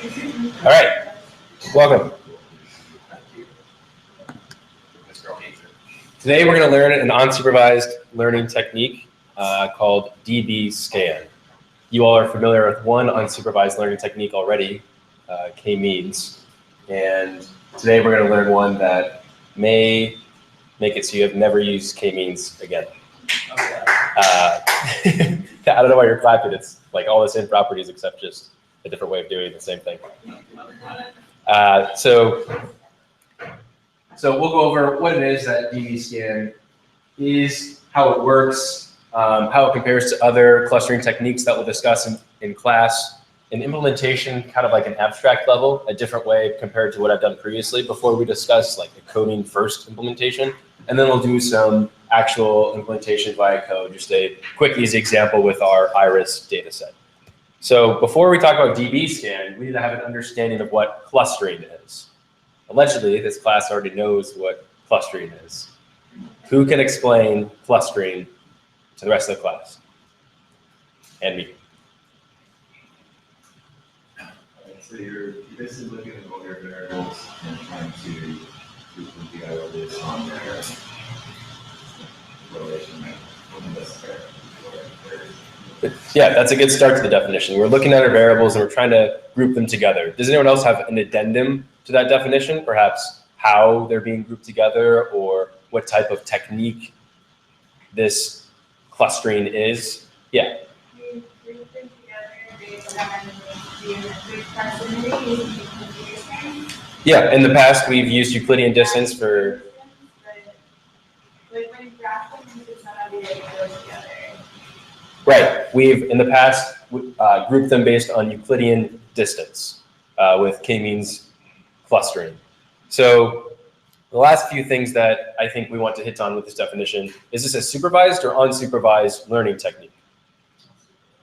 All right, welcome. Today we're going to learn an unsupervised learning technique called DBSCAN. You all are familiar with one unsupervised learning technique already, Kmeans, and today we're going to learn one that may make it so you have never used Kmeans again. I don't know why you're clapping. It's like all the same properties except just a different way of doing the same thing. So we'll go over what it is that DBSCAN is, how it works, how it compares to other clustering techniques that we'll discuss in class, an implementation kind of like an abstract level, a different way compared to what I've done previously before we discuss like the coding first implementation. And then we'll do some actual implementation via code, just a quick, easy example with our iris data set. So before we talk about DBSCAN, we need to have an understanding of what clustering is. Allegedly, this class already knows what clustering is. Who can explain clustering to the rest of the class? And me. So you're basically looking at all your variables and trying to group them together based on their relation. Yeah, that's a good start to the definition. We're looking at our variables and we're trying to group them together. Does anyone else have an addendum to that definition? Perhaps how they're being grouped together or what type of technique this clustering is? Yeah. We group them together based on geometric proximity using Euclidean distance. Yeah, in the past we've used Euclidean distance for. But when you graph them, it's not obvious to go together. Right. We've, in the past, grouped them based on Euclidean distance with K-means clustering. So the last few things that I think we want to hit on with this definition, is this a supervised or unsupervised learning technique?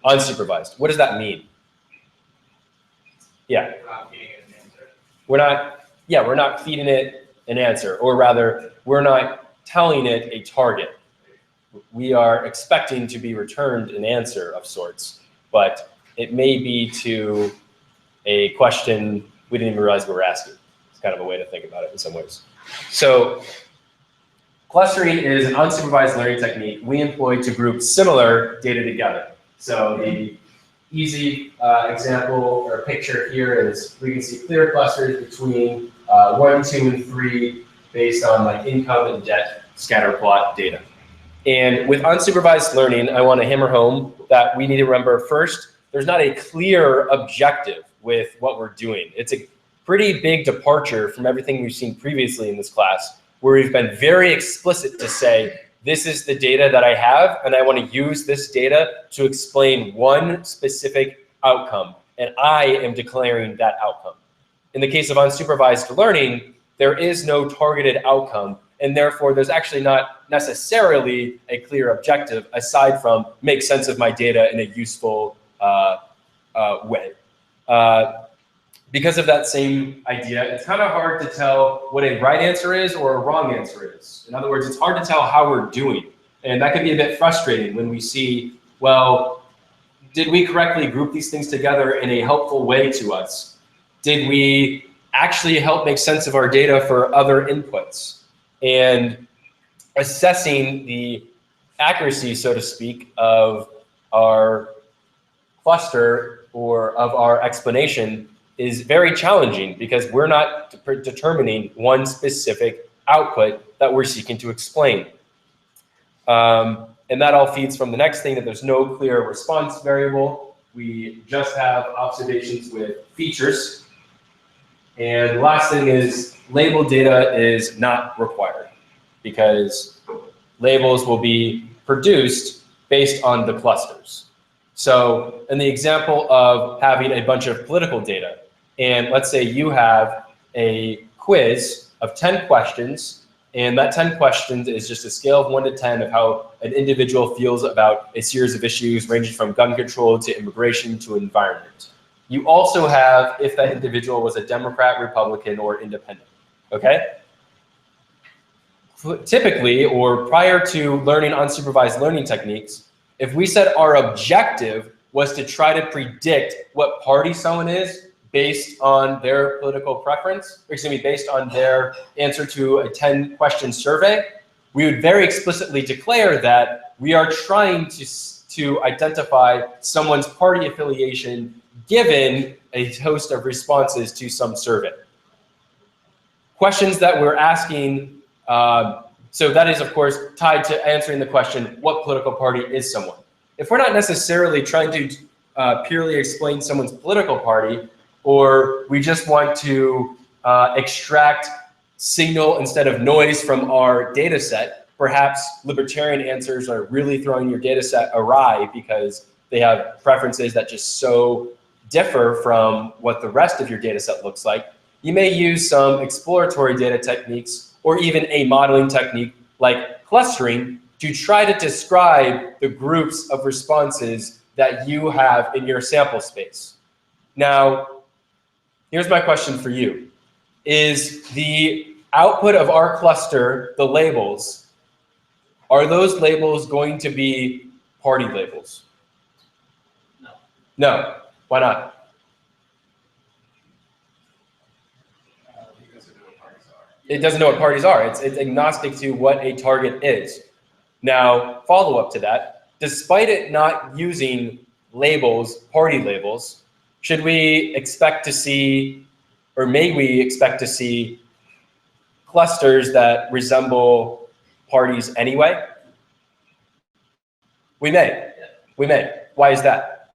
Unsupervised. What does that mean? Yeah. We're not feeding it an answer, or rather, we're not telling it a target. We are expecting to be returned an answer of sorts, but it may be to a question we didn't even realize we were asking. It's kind of a way to think about it in some ways. So clustering is an unsupervised learning technique we employ to group similar data together. So the easy example or picture here is we can see clear clusters between 1, 2, and 3 based on like income and debt scatter plot data. And with unsupervised learning, I want to hammer home that we need to remember first, there's not a clear objective with what we're doing. It's a pretty big departure from everything we've seen previously in this class, where we've been very explicit to say, this is the data that I have, and I want to use this data to explain one specific outcome, and I am declaring that outcome. In the case of unsupervised learning, there is no targeted outcome, and therefore there's actually not necessarily a clear objective aside from make sense of my data in a useful way. Because of that same idea, it's kind of hard to tell what a right answer is or a wrong answer is. In other words, it's hard to tell how we're doing. And that can be a bit frustrating when we see, well, did we correctly group these things together in a helpful way to us? Did we actually help make sense of our data for other inputs? And assessing the accuracy, so to speak, of our cluster or of our explanation is very challenging because we're not determining one specific output that we're seeking to explain. And that all feeds from the next thing, that there's no clear response variable. We just have observations with features. And the last thing is label data is not required because labels will be produced based on the clusters. So in the example of having a bunch of political data, and let's say you have a quiz of 10 questions, and that 10 questions is just a scale of 1 to 10 of how an individual feels about a series of issues ranging from gun control to immigration to environment. You also have if that individual was a Democrat, Republican, or independent, okay? Typically, or prior to learning unsupervised learning techniques, if we said our objective was to try to predict what party someone is based on their political preference, or excuse me, based on their answer to a 10-question survey, we would very explicitly declare that we are trying to identify someone's party affiliation given a host of responses to some survey. Questions that we're asking, so that is, of course, tied to answering the question, what political party is someone? If we're not necessarily trying to purely explain someone's political party, or we just want to extract signal instead of noise from our data set, perhaps libertarian answers are really throwing your data set awry because they have preferences that just so differ from what the rest of your data set looks like. You may use some exploratory data techniques or even a modeling technique like clustering to try to describe the groups of responses that you have in your sample space. Now, here's my question for you. Is the output of our cluster, the labels, are those labels going to be party labels? No. No. Why not? Because of what parties are. It doesn't know what parties are. It's agnostic to what a target is. Now, follow up to that, despite it not using labels, party labels, should we expect to see, or may we expect to see clusters that resemble parties anyway? We may. We may. Why is that?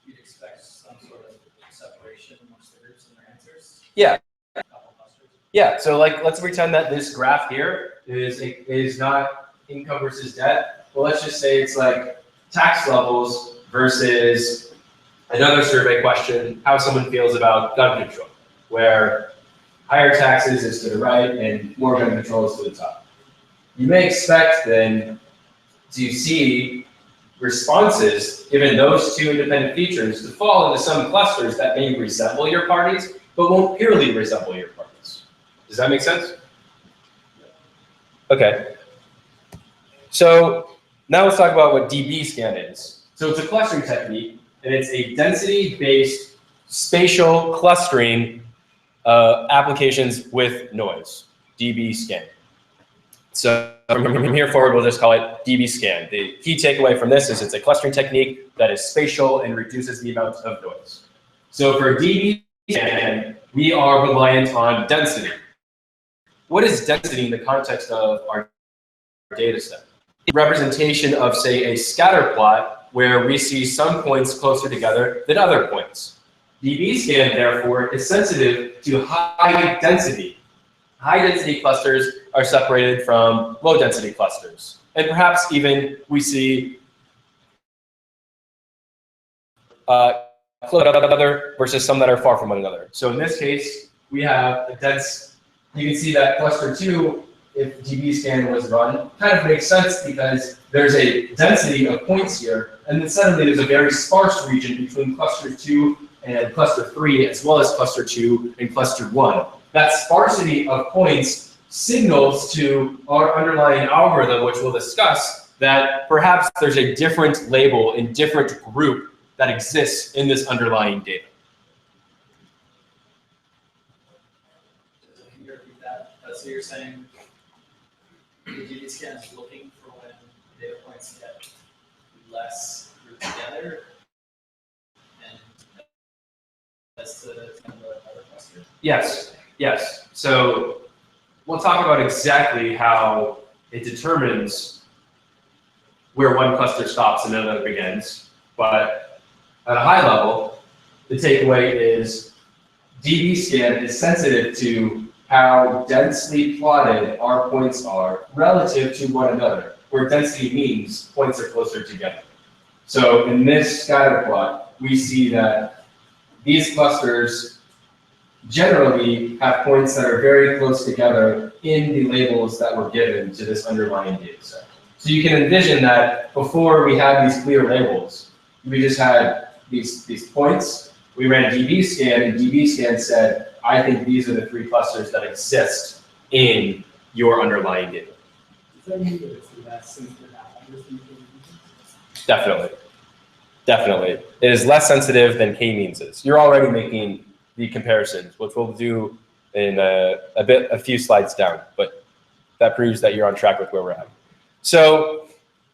You'd expect some sort of separation amongst the groups and their answers. Yeah. Couple clusters. Yeah. So like, let's pretend that this graph here is not income versus debt. Well, let's just say it's like tax levels versus another survey question, how someone feels about gun control, where higher taxes is to the right and more gun control is to the top. You may expect then to see responses, given those two independent features, to fall into some clusters that may resemble your parties, but won't purely resemble your parties. Does that make sense? Okay. So now let's talk about what DBSCAN is. So it's a clustering technique, and it's a density-based spatial clustering applications with noise, DBSCAN. So from here forward, we'll just call it DBSCAN. The key takeaway from this is it's a clustering technique that is spatial and reduces the amount of noise. So for DBSCAN, we are reliant on density. What is density in the context of our data set? Representation of, say, a scatter plot where we see some points closer together than other points. DBSCAN, therefore, is sensitive to high density. High density clusters are separated from low density clusters. And perhaps even we see close to one another versus some that are far from one another. So in this case, we have a dense, you can see that cluster 2, if DBSCAN was run, kind of makes sense because there's a density of points here, and then suddenly there's a very sparse region between cluster 2 and cluster 3, as well as cluster 2 and cluster 1. That sparsity of points signals to our underlying algorithm, which we'll discuss, that perhaps there's a different label and different group that exists in this underlying data. Can you repeat that? So you're saying the DBSCAN is looking for when data points get less grouped together, and that's the kind of other cluster? Yes, yes. So we'll talk about exactly how it determines where one cluster stops and another begins. But at a high level, the takeaway is DBSCAN is sensitive to how densely plotted our points are relative to one another, where density means points are closer together. So in this scatter plot, we see that these clusters generally have points that are very close together in the labels that were given to this underlying data set. So you can envision that before we had these clear labels, we just had these points. We ran DBSCAN, and DBSCAN said, I think these are the 3 clusters that exist in your underlying data. Does that mean that it's less sensitive to outliers than you? Definitely. Definitely. It is less sensitive than Kmeans is. You're already making the comparisons, which we'll do in a few slides down, but that proves that you're on track with where we're at. So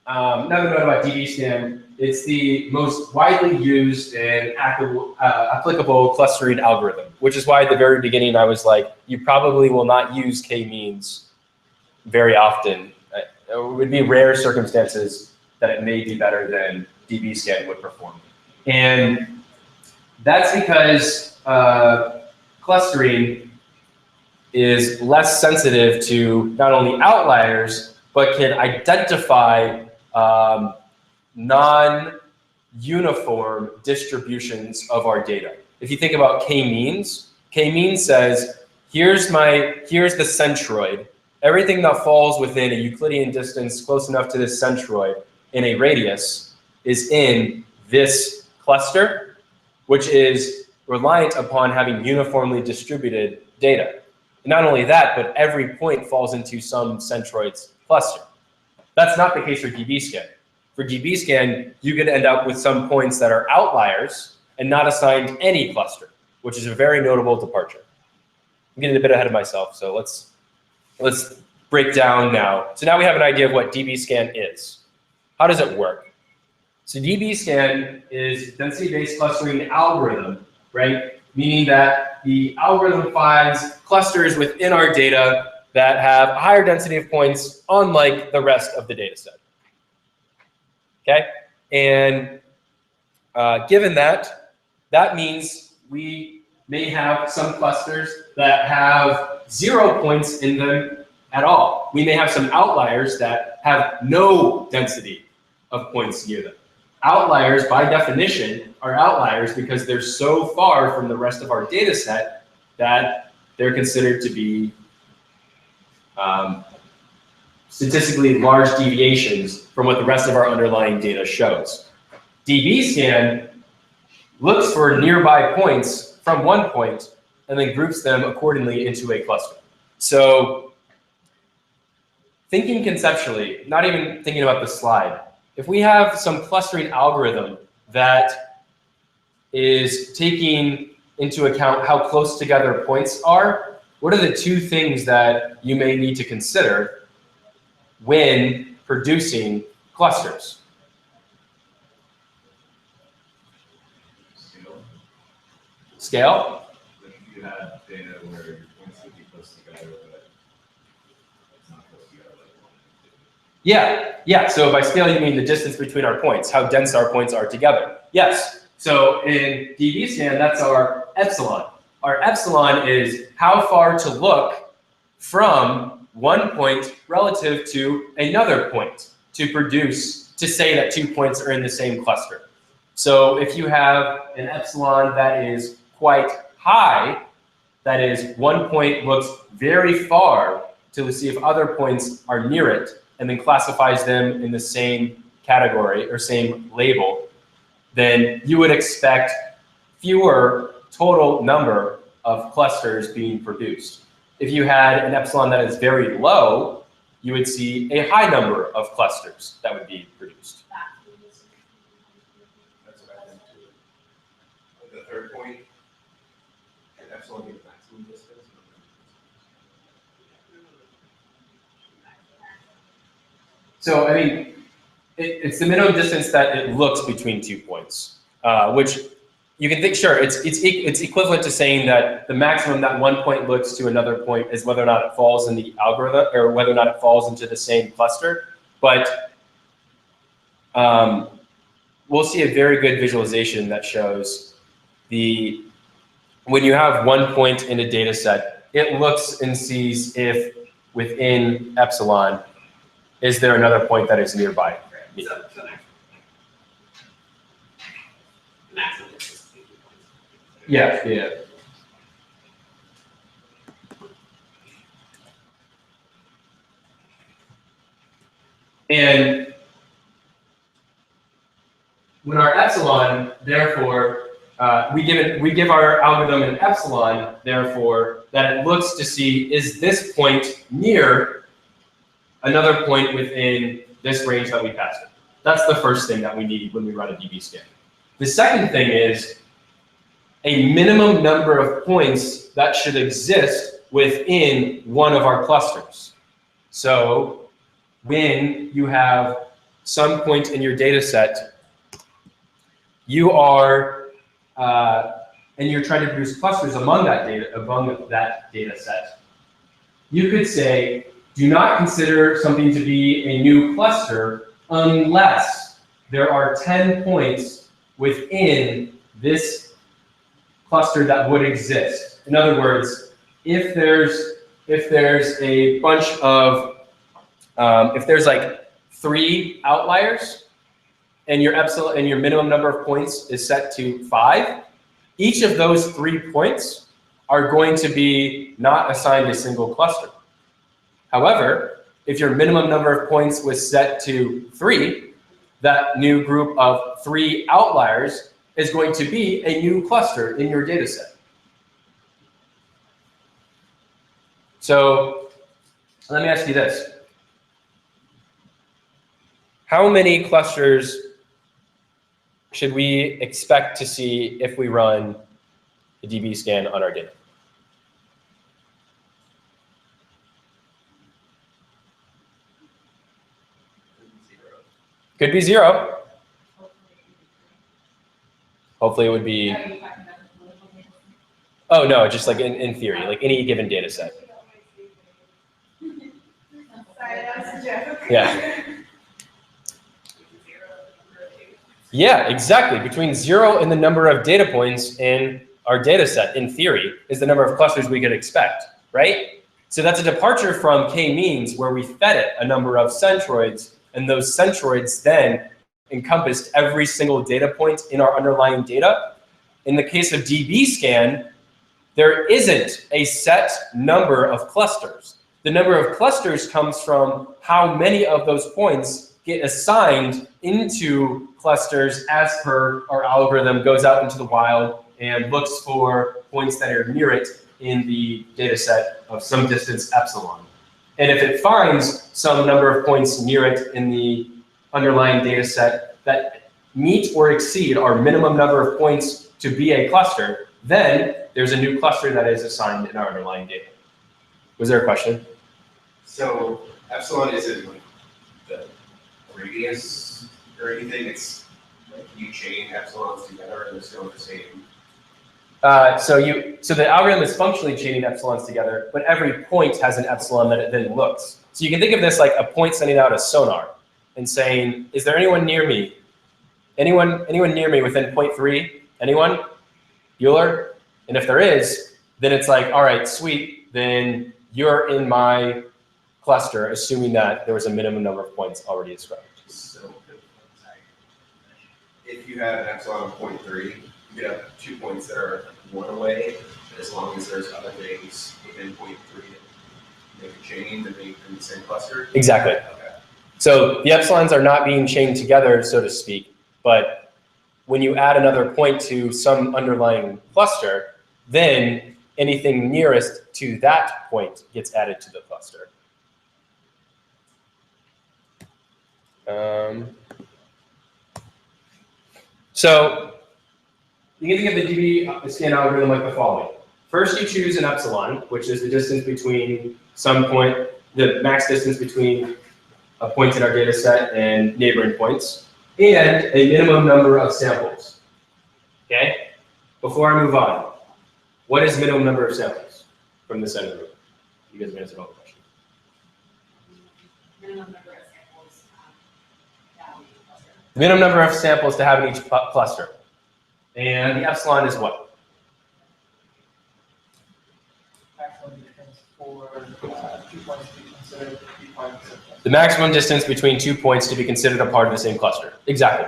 another note about DBSCAN, it's the most widely used and applicable clustering algorithm, which is why at the very beginning I was like, you probably will not use Kmeans very often. It would be rare circumstances that it may be better than DBSCAN would perform. And that's because clustering is less sensitive to not only outliers, but can identify non-uniform distributions of our data. If you think about Kmeans, Kmeans says, here's the centroid. Everything that falls within a Euclidean distance close enough to this centroid in a radius is in this cluster, which is reliant upon having uniformly distributed data. And not only that, but every point falls into some centroid's cluster. That's not the case for DBSCAN. For DBSCAN, you could end up with some points that are outliers and not assigned any cluster, which is a very notable departure. I'm getting a bit ahead of myself, so let's break down now. So now we have an idea of what DBSCAN is. How does it work? So DBSCAN is density-based clustering algorithm, right? Meaning that the algorithm finds clusters within our data that have a higher density of points, unlike the rest of the data set. Okay? And given that, that means we may have some clusters that have 0 points in them at all. We may have some outliers that have no density of points near them. Outliers, by definition, are outliers because they're so far from the rest of our data set that they're considered to be statistically large deviations from what the rest of our underlying data shows. DBSCAN looks for nearby points from one point and then groups them accordingly into a cluster. So thinking conceptually, not even thinking about the slide, if we have some clustering algorithm that is taking into account how close together points are, what are the two things that you may need to consider when producing clusters? Scale? If you have data where your points would be close together, but it's not close together like one and two. Yeah. So by scale, you mean the distance between our points, how dense our points are together. Yes. So in DBSCAN, that's our epsilon. Our epsilon is how far to look from one point relative to another point to say that 2 points are in the same cluster. So if you have an epsilon that is quite high, that is, one point looks very far to see if other points are near it, and then classifies them in the same category or same label, then you would expect fewer total number of clusters being produced. If you had an epsilon that is very low, you would see a high number of clusters that would be produced. That's what I think too. The third point, an epsilon be the maximum distance. So, I mean, it's the minimum distance that it looks between 2 points, which you can think, sure, it's equivalent to saying that the maximum that one point looks to another point is whether or not it falls in the algorithm or whether or not it falls into the same cluster. But we'll see a very good visualization that shows when you have one point in a data set, it looks and sees if within epsilon, is there another point that is nearby? Yeah. And when our epsilon, therefore, we give our algorithm an epsilon, therefore, that it looks to see, is this point near another point within this range that we passed it? That's the first thing that we need when we run a DBSCAN. The second thing is a minimum number of points that should exist within one of our clusters. So when you have some point in your data set, you are, and you're trying to produce clusters among that data set, you could say, do not consider something to be a new cluster unless there are 10 points within this cluster that would exist. In other words, if there's a bunch of, if there's like 3 outliers and your epsilon and your minimum number of points is set to 5, each of those 3 points are going to be not assigned a single cluster. However, if your minimum number of points was set to 3, that new group of 3 outliers is going to be a new cluster in your data set. So let me ask you this. How many clusters should we expect to see if we run the DBSCAN on our data? Could be 0. Hopefully it would be, oh no, just like in theory, like any given data set. Sorry, that was a joke. Yeah. Yeah, exactly. Between 0 and the number of data points in our data set, in theory, is the number of clusters we could expect, right? So that's a departure from Kmeans, where we fed it a number of centroids, and those centroids then encompassed every single data point in our underlying data. In the case of DBSCAN, there isn't a set number of clusters. The number of clusters comes from how many of those points get assigned into clusters as per our algorithm goes out into the wild and looks for points that are near it in the data set of some distance epsilon. And if it finds some number of points near it in the underlying data set that meet or exceed our minimum number of points to be a cluster, then there's a new cluster that is assigned in our underlying data. Was there a question? So epsilon isn't like the radius or anything. It's like you chain epsilons together and they're still the same. So the algorithm is functionally chaining epsilons together, but every point has an epsilon that it then looks. So you can think of this like a point sending out a sonar and saying, is there anyone near me? Anyone near me within 0.3? Anyone? Bueller? And if there is, then it's like, all right, sweet, then you're in my cluster, assuming that there was a minimum number of points already ascribed. So if you have an epsilon of 0.3, you could have 2 points that are 1 away, as long as there's other things within 0.3 that make a chain that make in the same cluster? Exactly. Okay. So the epsilons are not being chained together, so to speak, but when you add another point to some underlying cluster, then anything nearest to that point gets added to the cluster. So you can think of the DBSCAN algorithm like the following. First, you choose an epsilon, which is the distance between some point, the max distance between a point in our data set and neighboring points, and a minimum number of samples. Okay? Before I move on, what is minimum number of samples from the center group? You guys have answered all the questions. Minimum number of samples to have in each cluster. The minimum number of samples to have in each cluster. And the epsilon is what? Maximum distance for 2 points to be considered 3 points. The maximum distance between 2 points to be considered a part of the same cluster. Exactly.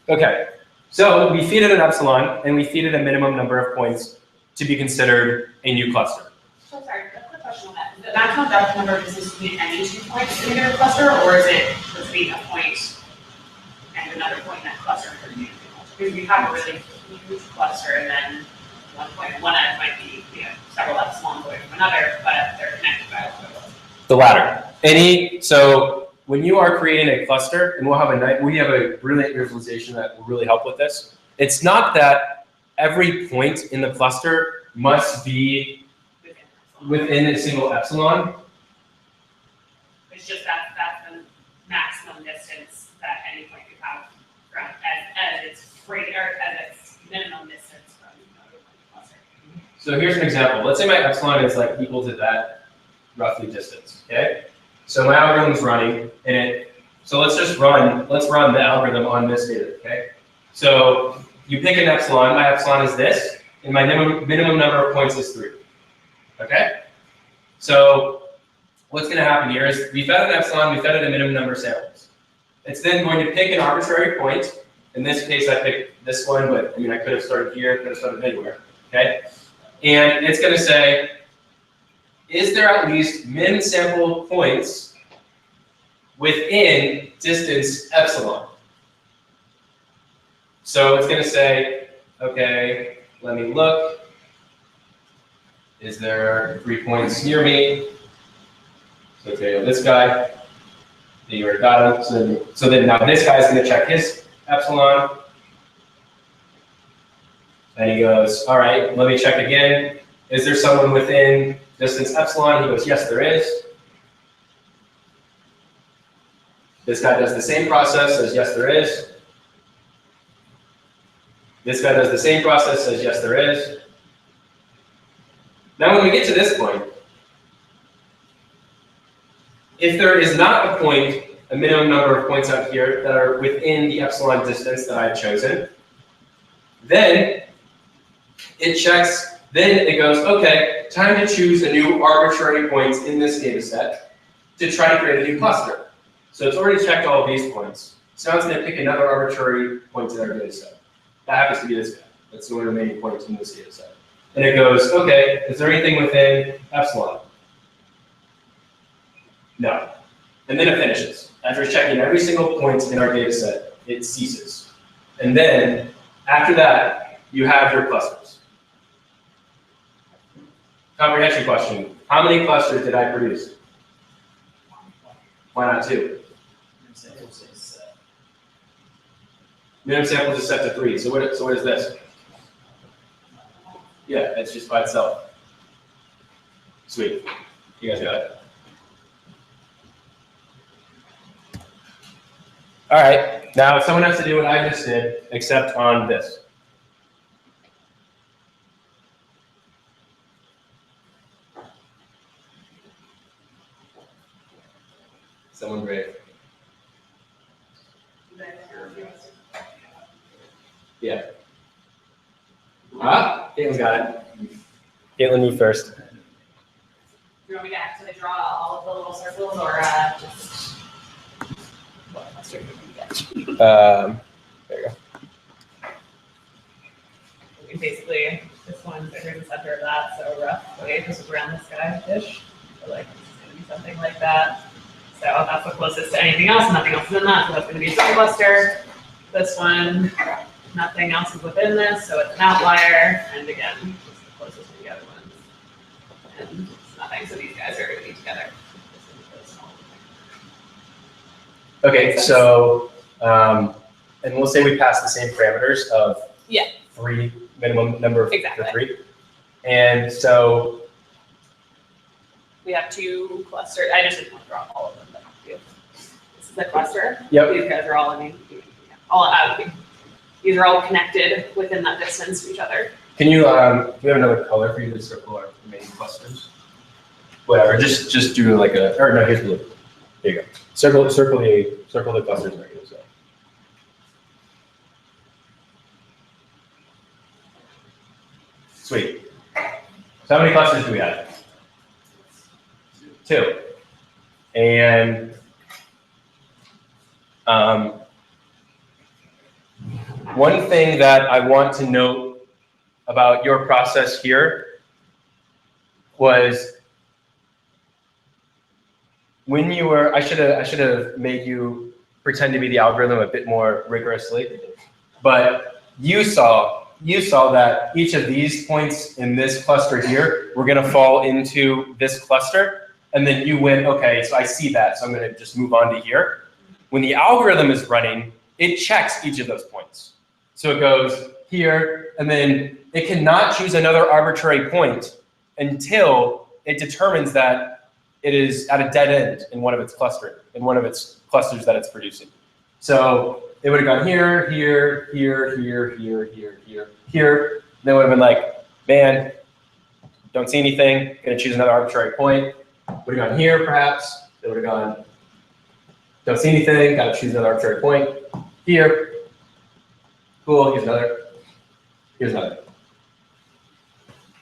Okay. So we feed it an epsilon, and we feed it a minimum number of points to be considered a new cluster. So sorry, a quick question on that. The maximum depth number of distance between any 2 points in a given cluster, or is it between a point and another point in that cluster? Because we have a really huge cluster, and then one point at one end might be several epsilons away from another, but they're connected by a little. The latter. So when you are creating a cluster, and we have a brilliant visualization that will really help with this. it's not that every point in the cluster must be within a single epsilon. It's just that that's the maximum distance that any point you have from as its minimum distance from the cluster. So here's an example. Let's say my epsilon is like equal to that roughly distance. Okay. So my algorithm's running, so let's run the algorithm on this data. Okay. So you pick an epsilon. My epsilon is this, and my minimum number of points is 3. Okay. So what's going to happen here is we fed an epsilon, we fed it a minimum number of samples. It's then going to pick an arbitrary point. In this case, I picked this one, but I mean, I could have started here, could have started anywhere. Okay. And it's going to say, is there at least min sample points within distance epsilon? So it's going to say, okay, let me look. Is there 3 points near me? So okay, this guy, you already got him. So then now this guy's going to check his epsilon. And he goes, all right, let me check again. Is there someone within distance epsilon? He goes, yes, there is. This guy does the same process, says, yes, there is. This guy does the same process, says, yes, there is. Now when we get to this point, if there is not a point, a minimum number of points out here that are within the epsilon distance that I've chosen, then it checks, then it goes, okay, time to choose a new arbitrary points in this data set to try to create a new cluster. So it's already checked all of these points. So now it's going to pick another arbitrary point in our data set. That happens to be this guy. That's the only remaining point in this data set. And it goes, okay, is there anything within epsilon? No. And then it finishes. After checking every single point in our data set, it ceases. And then, after that, you have your clusters. Comprehension question. How many clusters did I produce? Why not 2? Minimum samples is set to 3. So what is this? Yeah, it's just by itself. Sweet. You guys got it. All right. Now someone has to do what I just did, except on this. Someone brave. Yeah. Ah, Caitlin's got it. Caitlin, you first. Do you want me to actually draw all of the little circles or just what cluster did you get? There you go. Basically, this one's right here in the center of that, so roughly just around this guy-ish. So like this is gonna be something like that. So that's the closest to anything else, nothing else is in that, so that's gonna be a cluster. This one, nothing else is within this, so it's an outlier, and again, just the closest to the other ones. And it's nothing, so these guys are gonna be together. Okay, so, and we'll say we pass the same parameters of 3 minimum number of Exactly. for 3. And so We have 2 clusters. I just didn't want to draw all of them, but this is the cluster. Yep. These guys are all, all out. These are all connected within that distance to each other. can you, do we have another color for you to circle our remaining clusters? Whatever, just do like a, or no, here's blue. There you go. Circle the clusters right here. So. Sweet. So how many clusters do we have? 2. And one thing that I want to note about your process here was when you were, I should have made you pretend to be the algorithm a bit more rigorously, but you saw that each of these points in this cluster here were going to fall into this cluster, and then you went, okay, so I see that, so I'm going to just move on to here. When the algorithm is running, it checks each of those points. So it goes here, and then it cannot choose another arbitrary point until it determines that it is at a dead end in one of its clusters that it's producing. So it would have gone here, here, here, here, here, here, here, here. Then it would have been like, man, don't see anything, gonna choose another arbitrary point. Would have gone here, perhaps. It would have gone, don't see anything, gotta choose another arbitrary point. Here, cool, here's another. Here's another.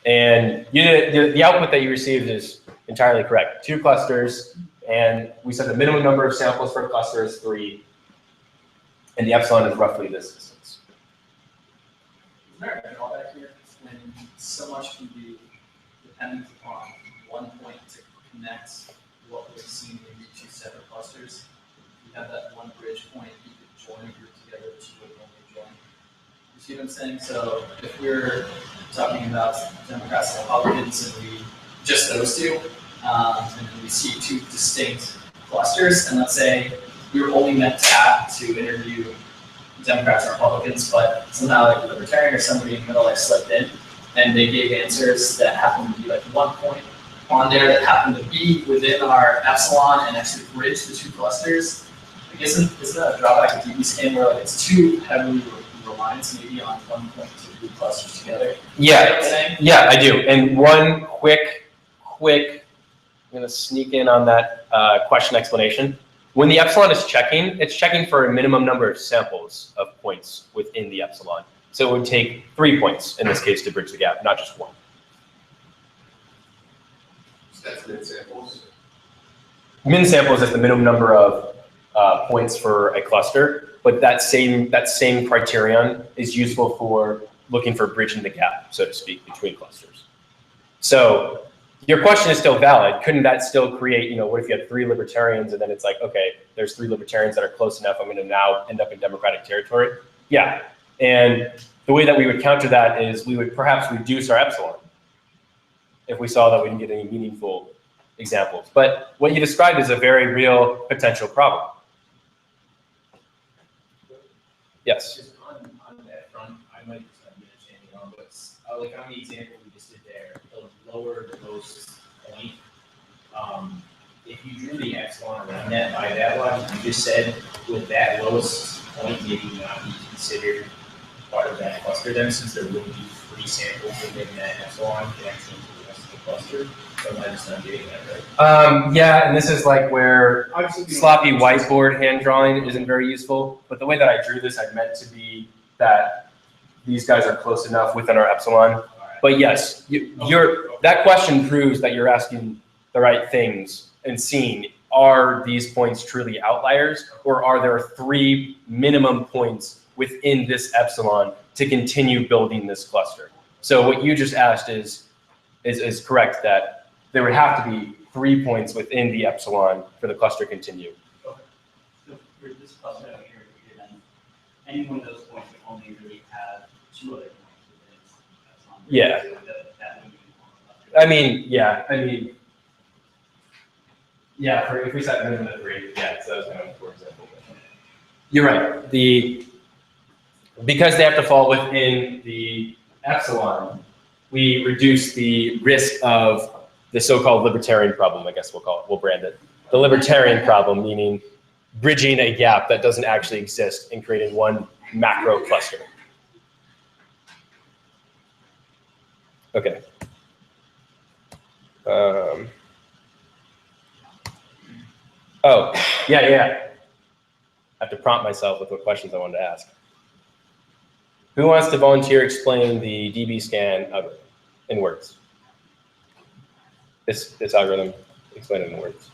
And the output that you received is entirely correct. 2 clusters, and we said the minimum number of samples for a cluster is 3, and the epsilon is roughly this distance. Is there a drawback here when so much can be dependent upon one point to connect what we've seen in 2 separate clusters? If you have that one bridge point, you could join a group together that you would normally join. You see what I'm saying? So if we're talking about Democrats and Republicans and we just those two, and we see 2 distinct clusters, and let's say we were only meant to interview Democrats and Republicans, but somehow like a libertarian or somebody in the middle like slipped in, and they gave answers that happened to be like one point on there that happened to be within our epsilon and actually bridge the 2 clusters. I guess isn't that a drawback of DBSCAN where like it's too heavily reliant maybe on one point to group clusters together? Yeah, yeah, I do. And one quick, I'm gonna sneak in on that question explanation. When the epsilon is checking, it's checking for a minimum number of samples of points within the epsilon. So it would take 3 points in this case to bridge the gap, not just 1. So that's min samples. Min samples is the minimum number of points for a cluster, but that same criterion is useful for looking for bridging the gap, so to speak, between clusters. So your question is still valid. Couldn't that still create, what if you had 3 libertarians and then it's like, okay, there's 3 libertarians that are close enough, I'm gonna now end up in Democratic territory? Yeah, and the way that we would counter that is we would perhaps reduce our epsilon if we saw that we didn't get any meaningful examples. But what you described is a very real potential problem. Yes? Just on that front, I might just have been understanding wrong, but like on the example we just did there, the lower the lowest point, if you drew the epsilon around that by that logic, you just said would that lowest point maybe not be considered part of that cluster then, since there would be 3 samples within that epsilon connecting to the rest of the cluster? So am I just not getting that right? Yeah, and this is like where sloppy whiteboard hand drawing isn't very useful. But the way that I drew this, I meant to be that these guys are close enough within our epsilon. But yes, that question proves that you're asking the right things and seeing, are these points truly outliers, or are there 3 minimum points within this epsilon to continue building this cluster? So what you just asked is correct, that there would have to be 3 points within the epsilon for the cluster to continue. So for this cluster out here, then any one of those points would only really have 2 other points within its epsilon. Yeah. So that would be one cluster. If we set minimum at 3, yeah, so that was kind of for example. You're right. Because they have to fall within the epsilon, we reduce the risk of the so-called libertarian problem, I guess we'll brand it. The libertarian problem, meaning bridging a gap that doesn't actually exist and creating one macro cluster. Okay. I have to prompt myself with what questions I wanted to ask. Who wants to volunteer explaining the DBSCAN algorithm in words? This algorithm, explain it in words.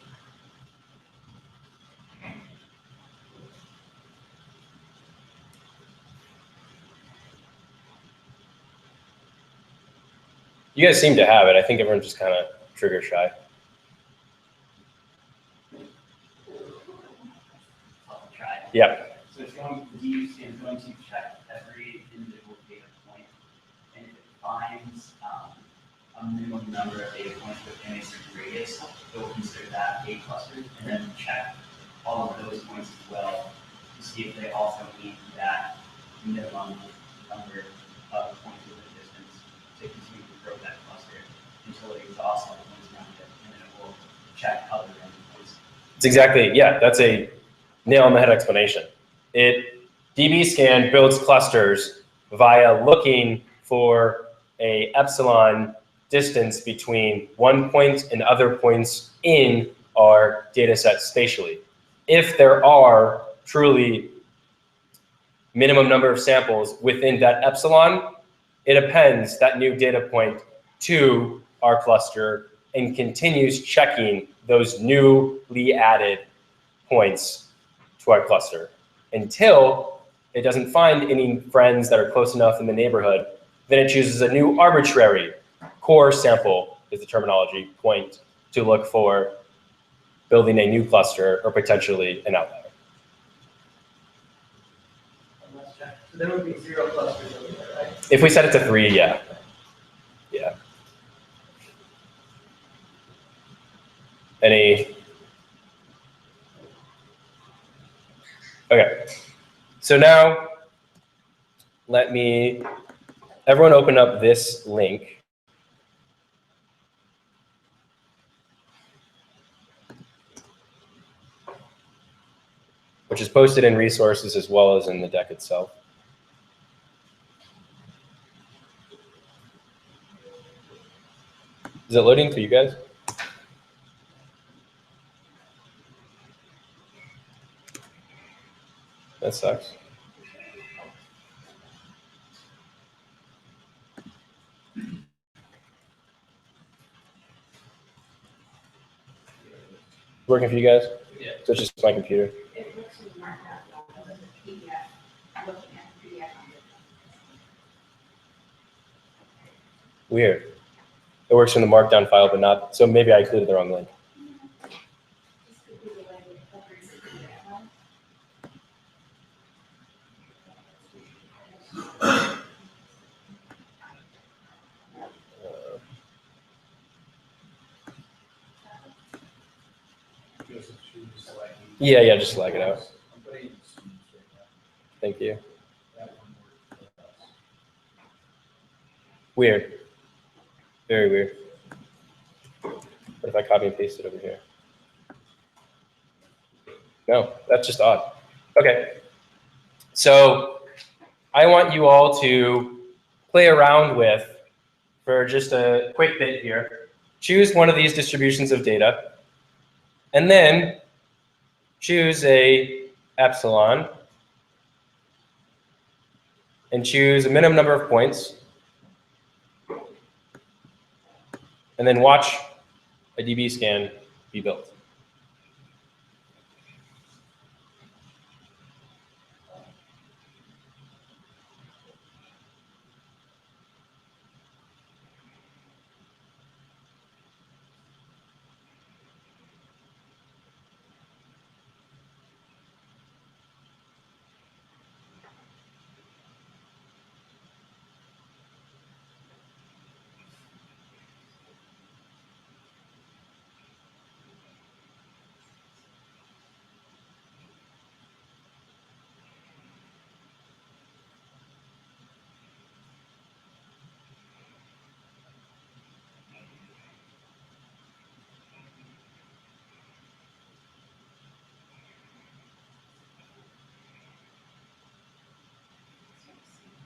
You guys seem to have it. I think everyone's just kind of trigger shy. I'll try. Yeah. So it's going to use is going to check every individual data point, and if it finds a minimum number of data points within a certain radius, it will consider that a cluster, and then check all of those points as well to see if they also meet that minimum number of points within the distance to continue to grow that cluster until it exhausts all the points around it, and then it will check other random points. It's exactly, yeah, that's a nail on the head explanation. DBSCAN builds clusters via looking for a epsilon distance between one point and other points in our data set spatially. If there are truly minimum number of samples within that epsilon, it appends that new data point to our cluster and continues checking those newly added points to our cluster until it doesn't find any friends that are close enough in the neighborhood. Then it chooses a new arbitrary core sample, is the terminology, point to look for building a new cluster or potentially an outlier. Let's check. So there would be 0 clusters over there, right? If we set it to 3, yeah. Yeah. Any? Okay. So now let me, everyone open up this link. Which is posted in resources as well as in the deck itself. Is it loading for you guys? That sucks. Working for you guys? Yeah. So it's just my computer. It looks marked out as a PDF, looking at the PDF on it. Weird. It works from the markdown file, but not, so maybe I included the wrong link. This could be the way it opens the PDF one. Yeah, just slag it out. Thank you. Weird. Very weird. What if I copy and paste it over here? No, that's just odd. Okay. So I want you all to play around with, for just a quick bit here, choose one of these distributions of data, and then choose a epsilon, and choose a minimum number of points, and then watch a DBSCAN be built.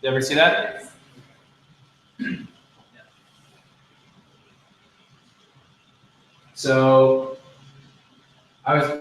You ever see that? So I was